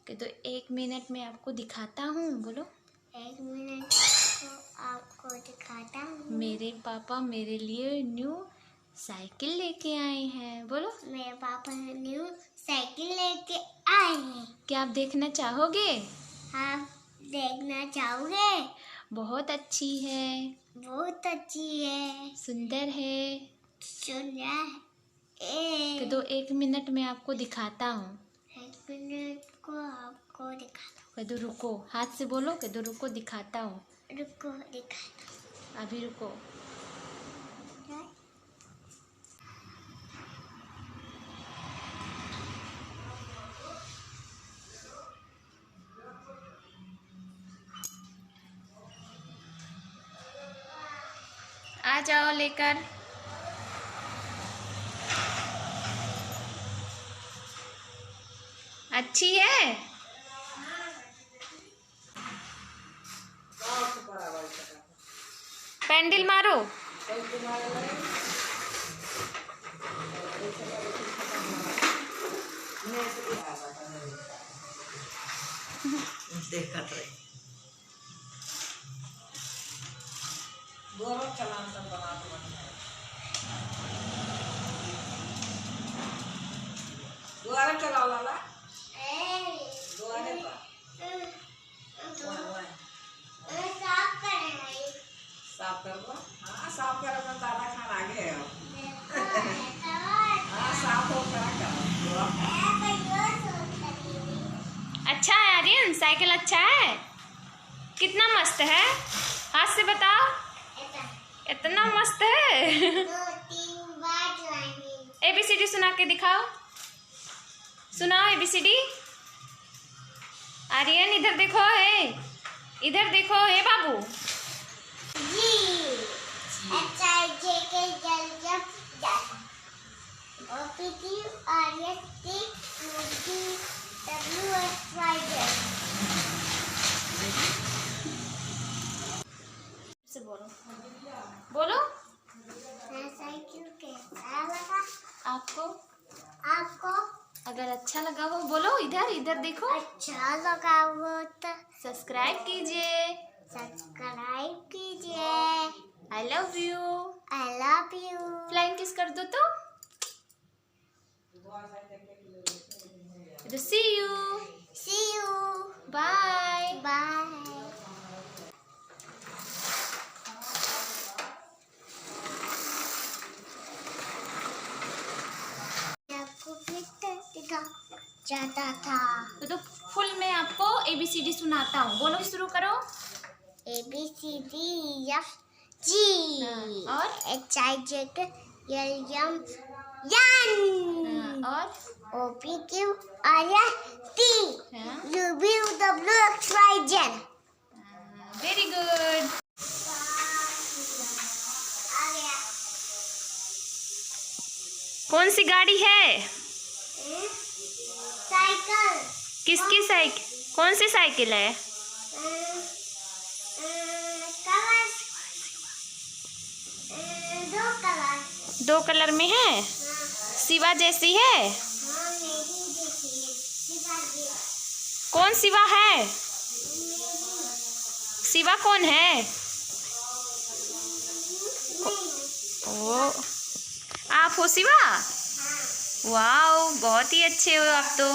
कि तो 1 मिनट में आपको दिखाता हूँ। बोलो 1 मिनट को आपको दिखाता हूँ। मेरे पापा मेरे लिए न्यू साइकिल लेके आए हैं। बोलो मेरे पापा न्यू साइकिल लेके आए हैं। क्या आप देखना चाहोगे? आप देखना चाहोगे? बहुत अच्छी है, बहुत अच्छी है, सुंदर है। सुंदर कि तो 1 मिनट में आपको दिखाता हूँ। 1 मिनट को आपको दिखाता कि तो रुको, हाथ से बोलो कि तो रुको दिखाता हूँ। हूँ। रुको दिखाता हूँ। अभी रुको। आ जाओ लेकर। अच्छी है। पैंडल मारो। देखत रही दोनों चलान सब बनाते दोबारा चलाओ लाला दोबारा साफ कर लो। हाँ साफ कर लो। दादा खान आगे है हाँ साफ हो करा अच्छा है आर्यन, साइकिल अच्छा है। कितना मस्त है, हाथ से बताओ। इतना मस्त है। 2-3 बार चलाएंगे। ABCD सुना के दिखाओ। सुनाओ ABCD। आर्यन इधर देखो है, इधर देखो है बाबू। G H-I-J-K L-M O P Q R-S-T U-V-W-X-Y-Z। से बोलो बोलो। साइकिल कैसा लगा आपको आपको? अगर अच्छा लगा हो बोलो, इधर इधर देखो। अच्छा लगा हो तो सब्सक्राइब कीजिए। सब्सक्राइब कीजिए। I love you. I love you. Flying kiss कर दो तो see you. See you. Bye bye. आपको फिर दिखा जाता था। तो फुल में आपको ABCD सुनाता हूँ। बोलो शुरू करो। ABCD-F-G और H-I-J-K L-M और O-P-Q-R-S-T हाँ? U-V-W-X-Y-Z। Very good. आ गया। कौन सी गाड़ी है? साइकिल। किसकी साइकिल? कौन सी साइकिल है? Colour 2 colour. 2 कलर में है। हाँ, शिवा जैसी है। हाँ मेरी जैसी है। शिवाजी। कौन शिवा है? शिवा कौन है? ओ आप हो शिवा? हाँ। वाओ बहुत ही अच्छे हो आप तो।